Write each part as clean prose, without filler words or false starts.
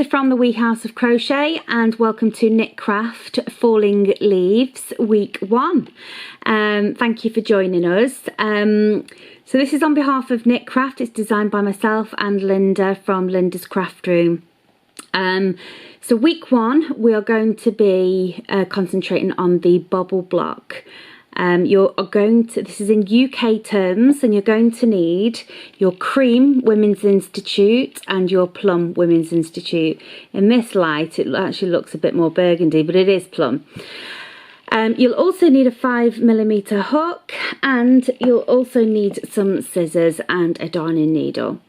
Lisa from the Wee House of Crochet, and welcome to Knitcraft Falling Leaves week 1. Thank you for joining us. So this is on behalf of Knitcraft. It's designed by myself and Linda from Linda's Craft Room. So week 1 we are going to be concentrating on the bobble block. This is in UK terms, and you're going to need your Cream Women's Institute and your Plum Women's Institute. In this light it actually looks a bit more burgundy, but it is plum. You'll also need a 5mm hook, and you'll also need some scissors and a darning needle.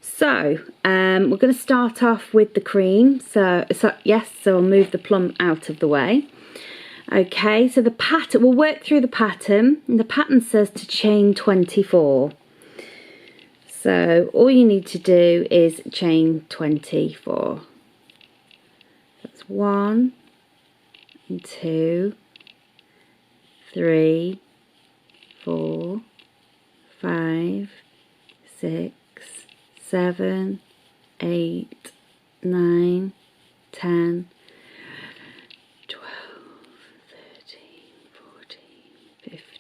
So we're going to start off with the cream. So I'll move the plum out of the way. Okay, so the pattern, we'll work through the pattern, and the pattern says to chain 24. So all you need to do is chain 24. That's 1 and 2, 3, 4, 5, 6, 7, 8, 9, 10,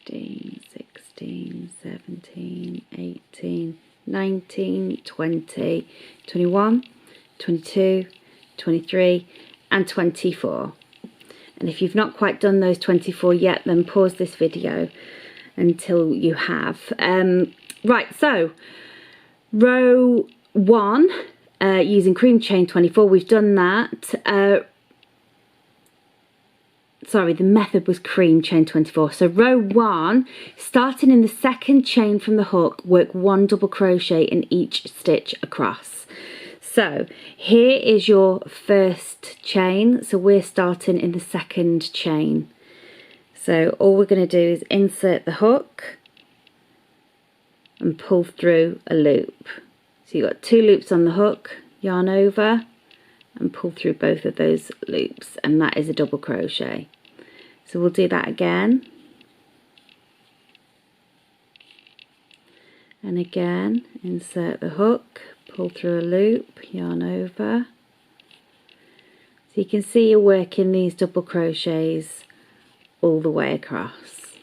15, 16, 17, 18, 19, 20, 21, 22, 23 and 24. And if you've not quite done those 24 yet, then pause this video until you have. Right, so row 1 using cream chain 24, we've done that. Sorry, the method was cream chain 24. So row 1, starting in the second chain from the hook, work 1 double crochet in each stitch across. So here is your first chain, so we're starting in the second chain. So all we're going to do is insert the hook and pull through a loop. So you've got 2 loops on the hook, yarn over and pull through both of those loops, and that is a double crochet. So we'll do that again, and again, insert the hook, pull through a loop, yarn over. So you can see you're working these double crochets all the way across.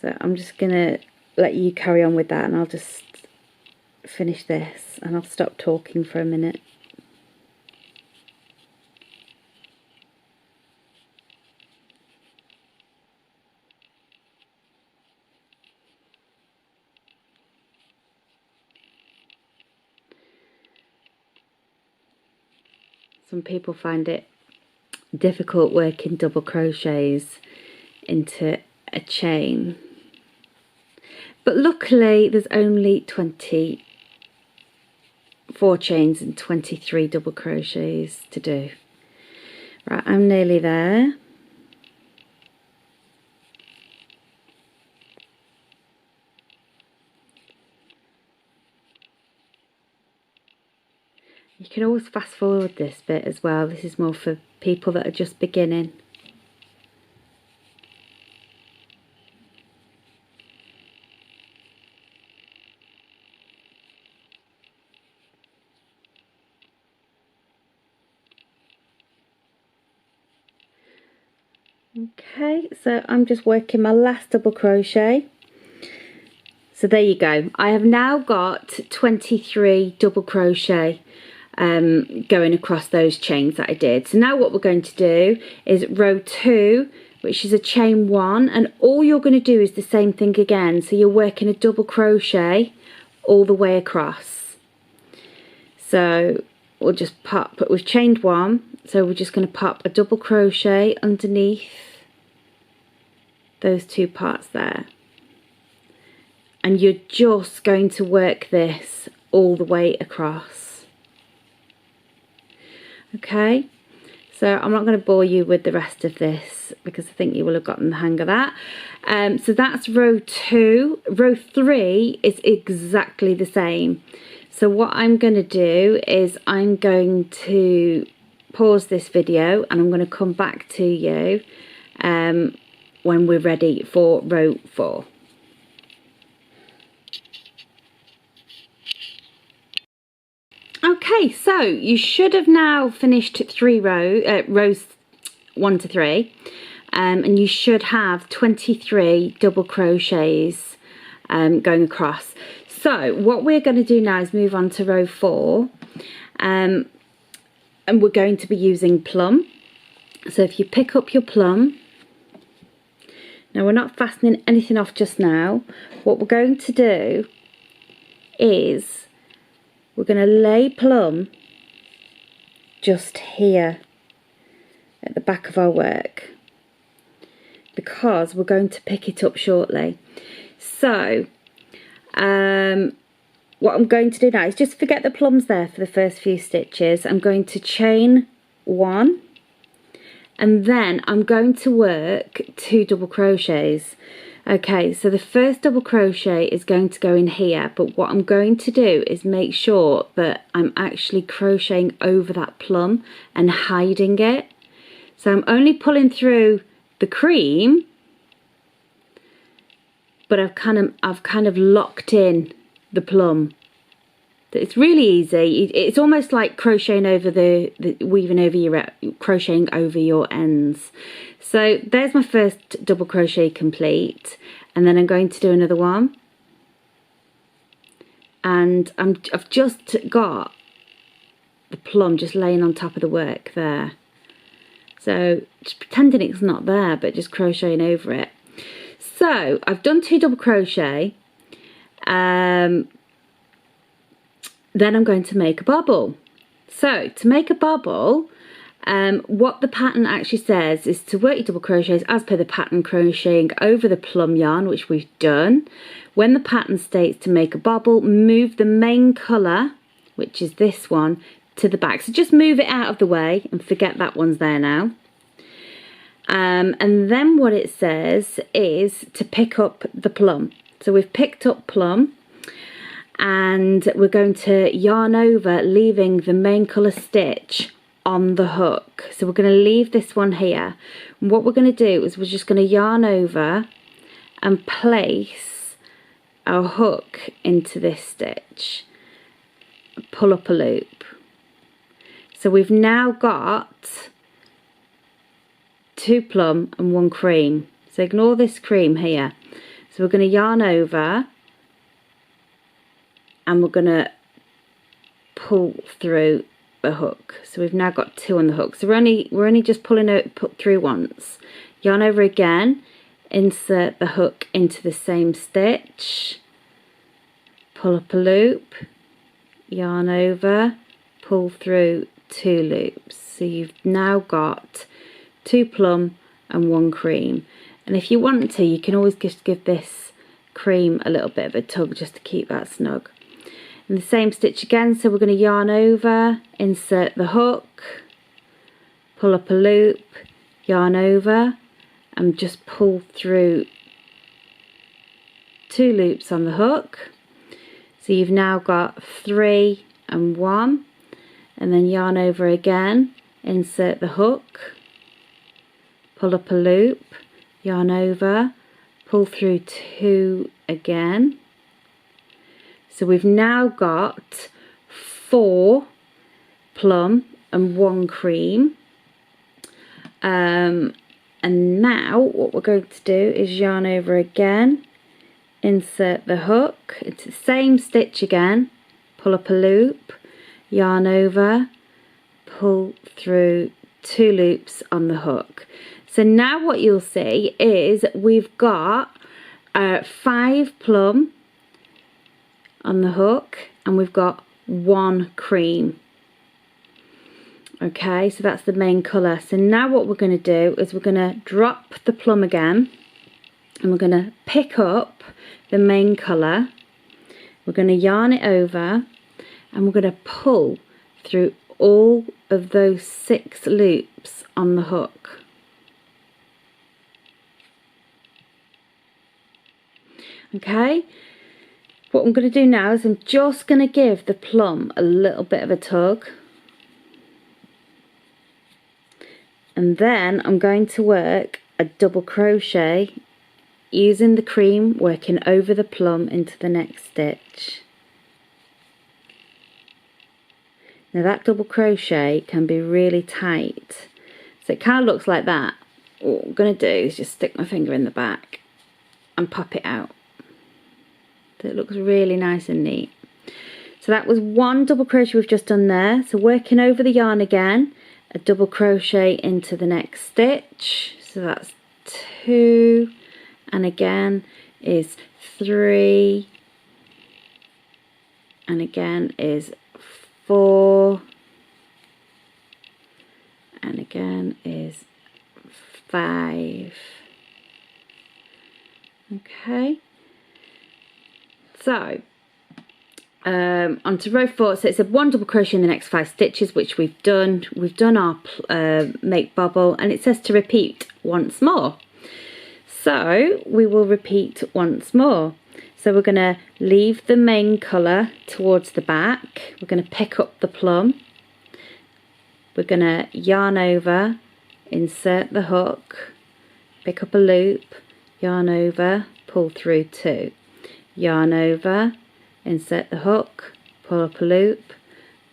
So I'm just going to let you carry on with that, and I'll just finish this and I'll stop talking for a minute. Some people find it difficult working double crochets into a chain, but luckily there's only 24 chains and 23 double crochets to do. Right, I'm nearly there. You can always fast forward this bit as well. This is more for people that are just beginning. Okay, so I'm just working my last double crochet. So there you go. I have now got 23 double crochet going across those chains that I did. So now what we're going to do is row 2, which is a chain 1, and all you're going to do is the same thing again. So you're working a double crochet all the way across. So we'll just pop, we've chained 1, so we're just going to pop a double crochet underneath those 2 parts there, and you're just going to work this all the way across. Okay, so I'm not going to bore you with the rest of this because I think you will have gotten the hang of that. So that's row 2. Row 3 is exactly the same. So what I'm going to do is I'm going to pause this video and I'm going to come back to you when we're ready for row 4. Okay, so you should have now finished rows 1 to 3, and you should have 23 double crochets going across. So what we're going to do now is move on to row 4, and we're going to be using plum. So if you pick up your plum, now we're not fastening anything off just now. What we're going to do is we're going to lay plum just here at the back of our work, because we're going to pick it up shortly. So what I'm going to do now is just forget the plums there for the first few stitches. I'm going to chain 1, and then I'm going to work 2 double crochets. Okay, so the first double crochet is going to go in here, but what I'm going to do is make sure that I'm actually crocheting over that plum and hiding it. So I'm only pulling through the cream, but I've kind of locked in the plum. It's really easy. It's almost like crocheting over crocheting over your ends. So there's my first double crochet complete, and then I'm going to do another one, and I've just got the plum just laying on top of the work there. So just pretending it's not there, but just crocheting over it. So I've done 2 double crochet. Then I'm going to make a bobble. So to make a bobble, what the pattern actually says is to work your double crochets as per the pattern, crocheting over the plum yarn, which we've done. When the pattern states to make a bobble, move the main colour, which is this one, to the back. So just move it out of the way and forget that one's there now. And then what it says is to pick up the plum. So we've picked up plum, and we're going to yarn over, leaving the main colour stitch on the hook. So we're going to leave this one here, and what we're going to do is we're just going to yarn over and place our hook into this stitch, pull up a loop. So we've now got 2 plum and 1 cream, so ignore this cream here. So we're going to yarn over, and we're going to pull through the hook. So we've now got 2 on the hook. So we're only just put through once. Yarn over again, insert the hook into the same stitch, pull up a loop, yarn over, pull through 2 loops. So you've now got 2 plum and 1 cream. And if you want to, you can always just give this cream a little bit of a tug just to keep that snug. And the same stitch again, so we're going to yarn over, insert the hook, pull up a loop, yarn over, and just pull through 2 loops on the hook. So you've now got 3 and 1, and then yarn over again, insert the hook, pull up a loop, yarn over, pull through 2 again. So we've now got 4 plum and 1 cream. And now what we're going to do is yarn over again, insert the hook into the same stitch again, pull up a loop, yarn over, pull through 2 loops on the hook. So now what you'll see is we've got 5 plum on the hook, and we've got 1 cream. Okay, so that's the main colour. So now what we're going to do is we're going to drop the plum again, and we're going to pick up the main colour. We're going to yarn it over, and we're going to pull through all of those 6 loops on the hook. Okay, what I'm going to do now is I'm just going to give the plum a little bit of a tug, and then I'm going to work a double crochet using the cream, working over the plum into the next stitch. Now that double crochet can be really tight, so it kind of looks like that. What I'm going to do is just stick my finger in the back and pop it out, so it looks really nice and neat. So that was one double crochet we've just done there. So working over the yarn again, a double crochet into the next stitch, so that's 2, and again is 3, and again is 4, and again is 5. Okay, so onto row 4. So it's a 1 double crochet in the next 5 stitches, which we've done. We've done our make bubble, and it says to repeat once more, so we will repeat once more. So we're going to leave the main colour towards the back, we're going to pick up the plum, we're going to yarn over, insert the hook, pick up a loop, yarn over, pull through 2, yarn over, insert the hook, pull up a loop,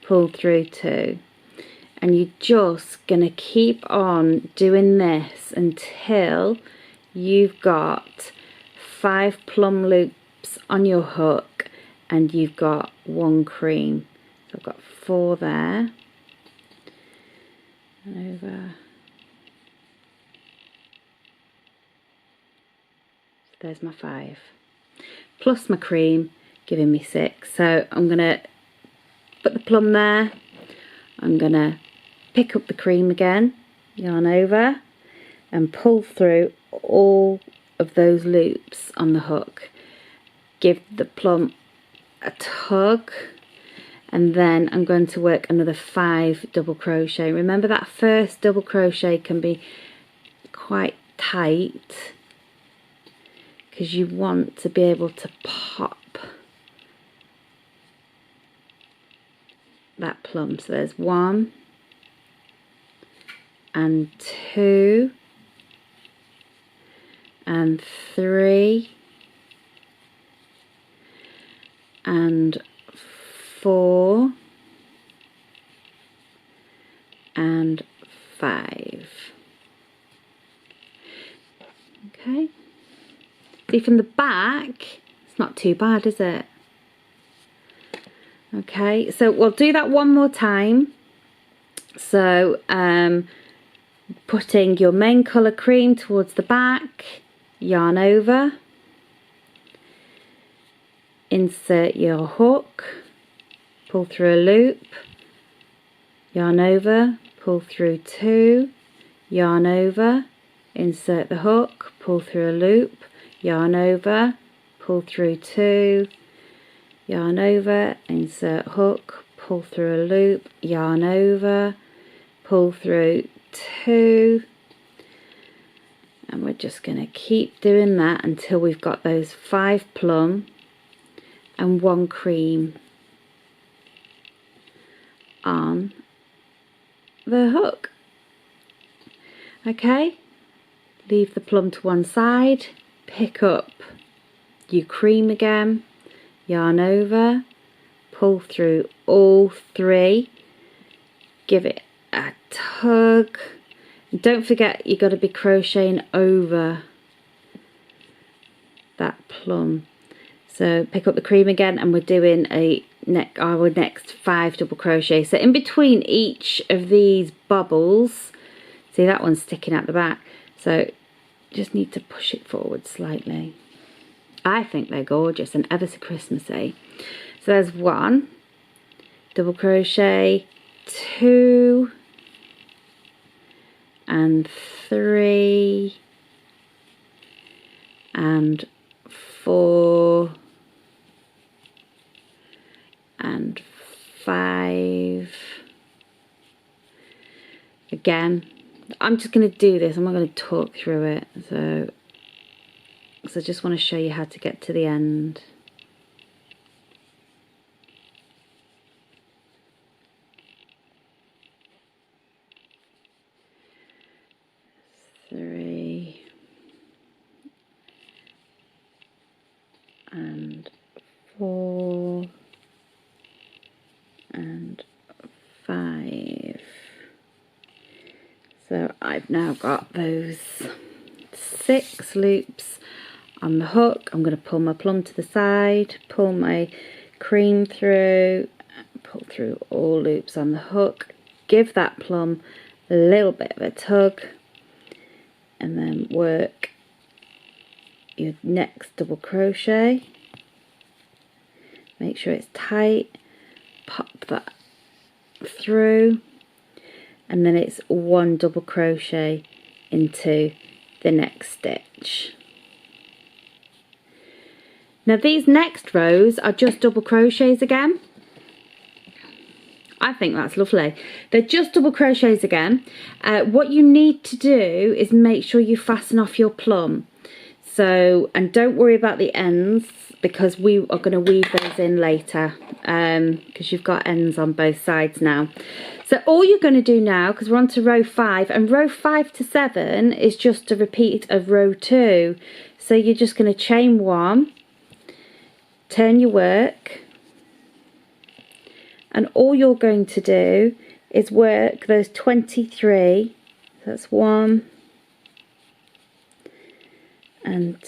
pull through 2, and you're just going to keep on doing this until you've got 5 plum loops on your hook and you've got 1 cream. So I've got 4 there, and over, so there's my 5 plus my cream, giving me 6. So I'm going to put the plum there, I'm going to pick up the cream again, yarn over, and pull through all of those loops on the hook, give the plum a tug, and then I'm going to work another 5 double crochet. Remember that first double crochet can be quite tight because you want to be able to pop that plum. So there's 1 and 2 and 3 and 4 and 5. Okay, see from the back it's not too bad, is it? Okay, so we'll do that one more time. So putting your main colour cream towards the back, yarn over, insert your hook, pull through a loop, yarn over, pull through 2, yarn over, insert the hook, pull through a loop, yarn over, pull through 2, yarn over, insert hook, pull through a loop, yarn over, pull through 2, and we're just going to keep doing that until we've got those 5 plum and 1 cream on the hook. Okay, leave the plum to one side, pick up your cream again, yarn over, pull through all 3, give it a tug. Don't forget you've got to be crocheting over that plum. So pick up the cream again, and we're doing our next 5 double crochet. So in between each of these bubbles, see that one's sticking out the back, so just need to push it forward slightly. I think they're gorgeous and ever so Christmassy. So there's 1 double crochet, 2 and 3 and 4 and 5. Again, I'm just going to do this, I'm not going to talk through it, so I just want to show you how to get to the end. Three and 4 and I've now got those 6 loops on the hook. I'm going to pull my plum to the side, pull my cream through, pull through all loops on the hook, give that plum a little bit of a tug, and then work your next double crochet. Make sure it's tight, pop that through, and then it's 1 double crochet into the next stitch. Now these next rows are just double crochets again. I think that's lovely. They're just double crochets again. What you need to do is make sure you fasten off your plum. So, and don't worry about the ends, because we are going to weave those in later, because you've got ends on both sides now. So all you're going to do now, because we're on to row 5, and row 5 to 7 is just a repeat of row 2. So you're just going to chain 1, turn your work, and all you're going to do is work those 23, so that's 1 and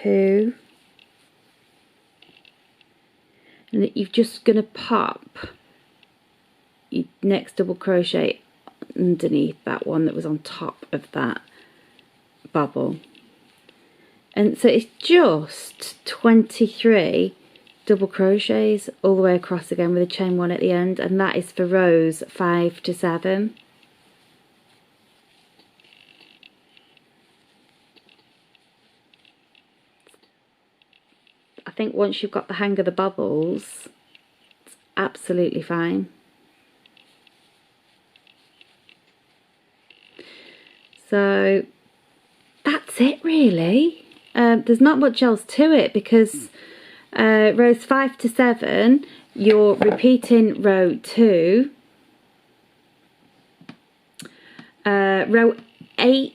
2, and you're just going to pop your next double crochet underneath that one that was on top of that bubble. And so it's just 23 double crochets all the way across again with a chain 1 at the end, and that is for rows 5 to 7. I think once you've got the hang of the bubbles, it's absolutely fine. So that's it really. There's not much else to it, because rows 5 to 7 you're repeating row 2. Row 8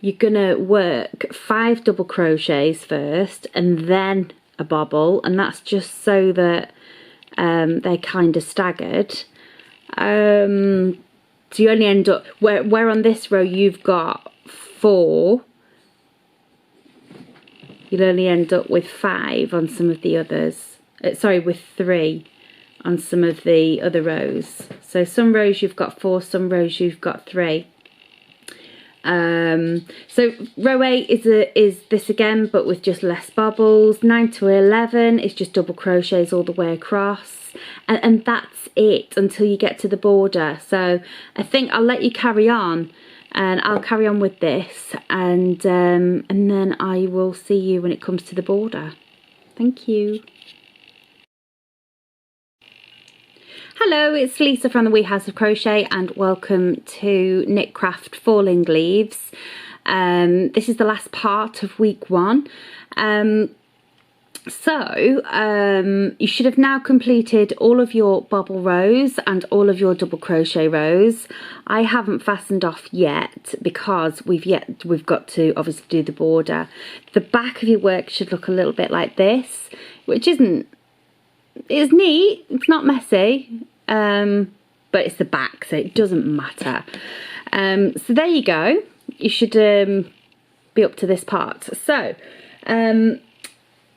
you're gonna work 5 double crochets first and then a bobble, and that's just so that they're kind of staggered. So you only end up where on this row you've got 4, you'll only end up with 5 on some of the others. Sorry, with 3 on some of the other rows. So some rows you've got 4, some rows you've got 3. So row 8 is this again, but with just less bubbles. 9 to 11 is just double crochets all the way across, and that's it until you get to the border. So I think I'll let you carry on, and I'll carry on with this, and then I will see you when it comes to the border. Thank you. Hello, it's Lisa from the Wee House of Crochet, and welcome to Knitcraft Falling Leaves. This is the last part of week 1. You should have now completed all of your bobble rows and all of your double crochet rows. I haven't fastened off yet because we've got to obviously do the border. The back of your work should look a little bit like this, which it's neat, it's not messy, but it's the back, so it doesn't matter. So there you go, you should be up to this part. So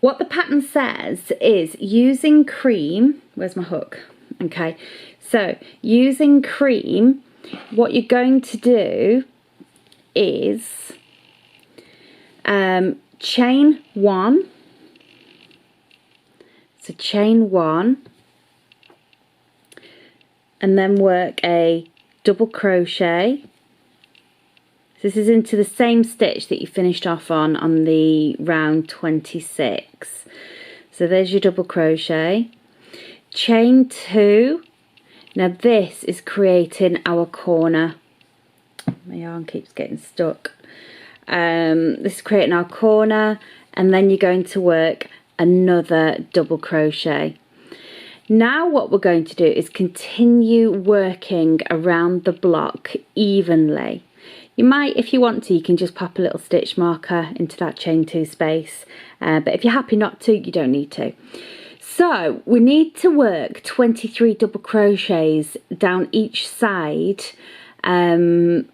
what the pattern says is using cream, where's my hook? Okay, so using cream, what you're going to do is chain 1. So chain 1 and then work a double crochet. So this is into the same stitch that you finished off on the round 26. So there's your double crochet. Chain 2. Now this is creating our corner. My yarn keeps getting stuck. This is creating our corner, and then you're going to work another double crochet. Now what we're going to do is continue working around the block evenly. You might, if you want to, you can just pop a little stitch marker into that chain 2 space, but if you're happy not to, you don't need to. So we need to work 23 double crochets down each side and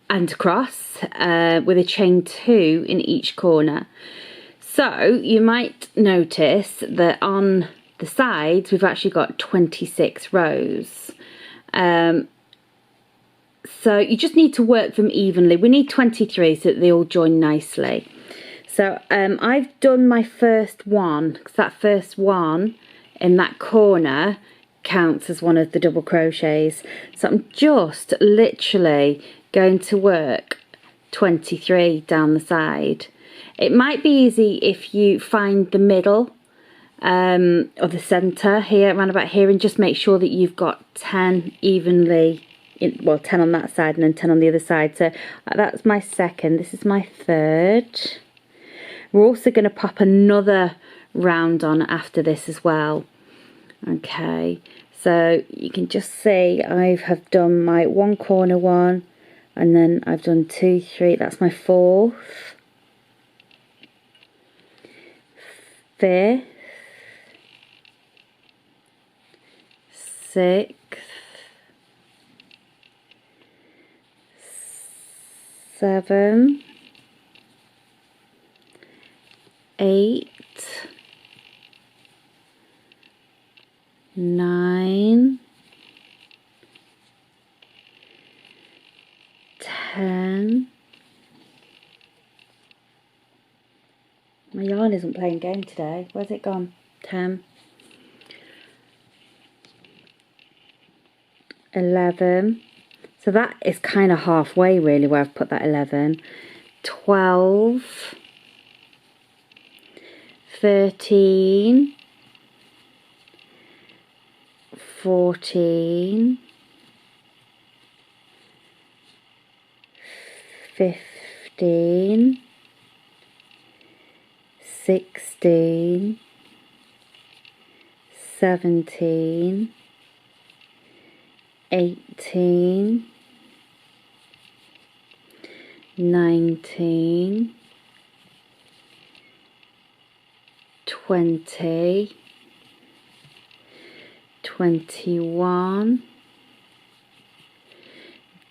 across with a chain 2 in each corner. So you might notice that on the sides we've actually got 26 rows. So you just need to work them evenly. We need 23 so that they all join nicely. So I've done my first one, because that first one in that corner counts as one of the double crochets. So I'm just literally going to work 23 down the side. It might be easy if you find the middle or the centre here, around about here, and just make sure that you've got 10 evenly, well, 10 on that side and then 10 on the other side. So that's my second, this is my third. We're also going to pop another round on after this as well. Okay, so you can just see I have done my one corner one, and then I've done 2, 3, that's my fourth, fifth, sixth, seventh, 8, 9, 10. My yarn isn't playing game today. Where's it gone? 10, 11. So that is kind of halfway really where I've put that 11. 12. 13, 14, 15, 16, 17, 18, 19, 20, 21,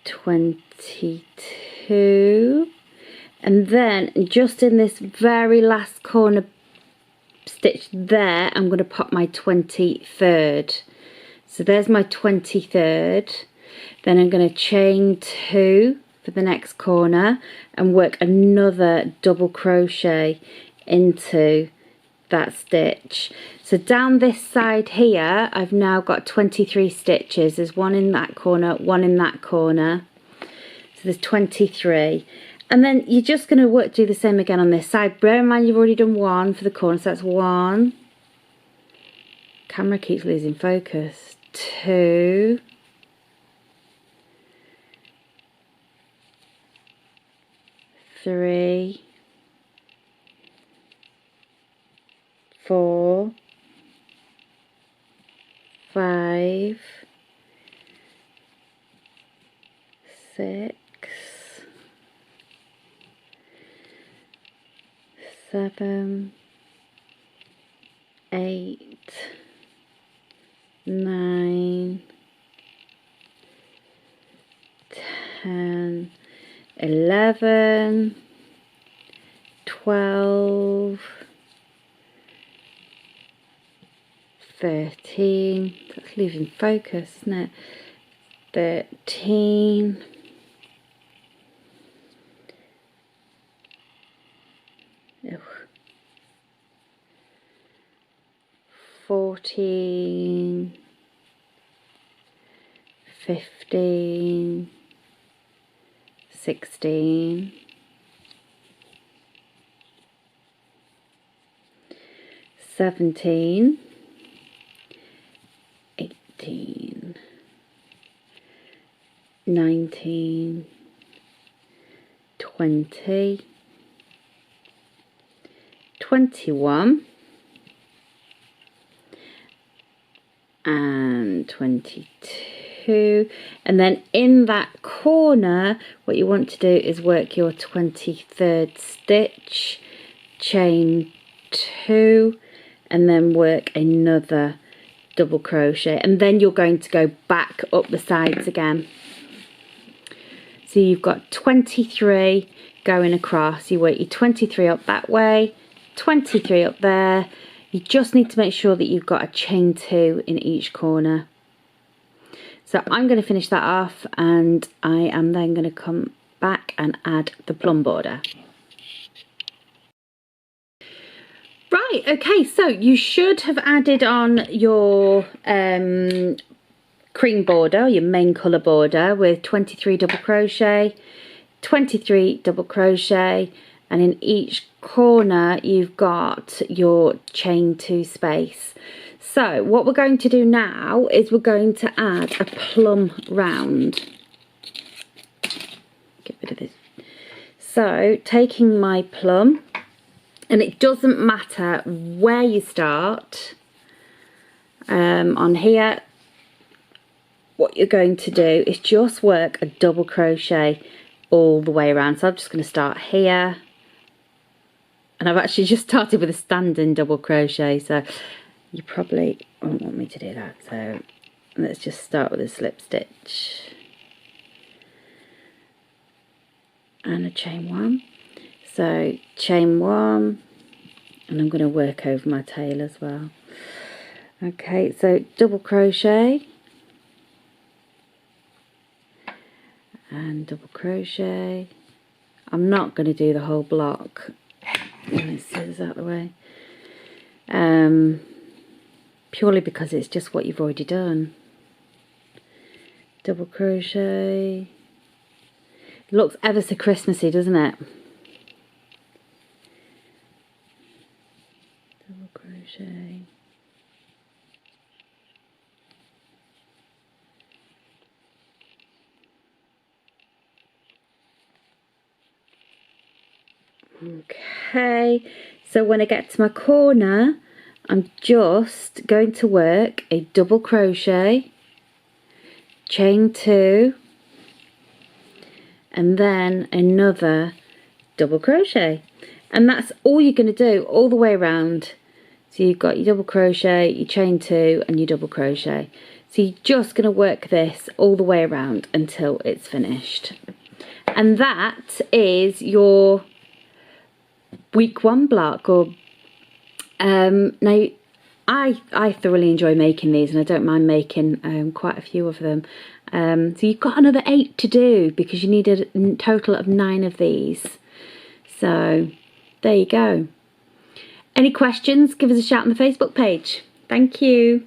22, and then just in this very last corner stitch there I'm going to pop my 23rd. So there's my 23rd. Then I'm going to chain 2 for the next corner and work another double crochet into that stitch. So down this side here I've now got 23 stitches. There's one in that corner, one in that corner, so there's 23. And then you're just going to do the same again on this side. Bear in mind you've already done one for the corner, so that's 1. Camera keeps losing focus. 2, 3, 4, 5, 6, 7, 8, 9, 10, 11, 12, 13, that's losing focus, isn't it? 13, 14, 15, 16, 17, 18, 19, 20, 21, and 22. And then in that corner what you want to do is work your 23rd stitch, chain 2, and then work another double crochet, and then you're going to go back up the sides again. So you've got 23 going across. You work your 23 up that way, 23 up there. You just need to make sure that you've got a chain 2 in each corner. So I'm going to finish that off, and I am then going to come back and add the plum border. Right, okay, so you should have added on your cream border, your main colour border, with 23 double crochet, 23 double crochet, and in each corner you've got your chain 2 space. So what we're going to do now is we're going to add a plum round. Get rid of this. So taking my plum, and it doesn't matter where you start on here, what you're going to do is just work a double crochet all the way around. So I'm just going to start here, and I've actually just started with a standing double crochet, so you probably won't want me to do that. So let's just start with a slip stitch and a chain 1. So chain 1, and I'm going to work over my tail as well. Okay, so double crochet and double crochet. I'm not going to do the whole block. Let's scissors out the way. Purely because it's just what you've already done. Double crochet. It looks ever so Christmassy, doesn't it? Double crochet. Okay, so when I get to my corner, I'm just going to work a double crochet, chain 2, and then another double crochet, and that's all you're going to do all the way around. So you've got your double crochet, your chain 2, and your double crochet. So you're just going to work this all the way around until it's finished, and that is your week 1 block. Or now I thoroughly enjoy making these, and I don't mind making quite a few of them. So you've got another 8 to do, because you need a total of 9 of these. So there you go. Any questions, give us a shout on the Facebook page. Thank you.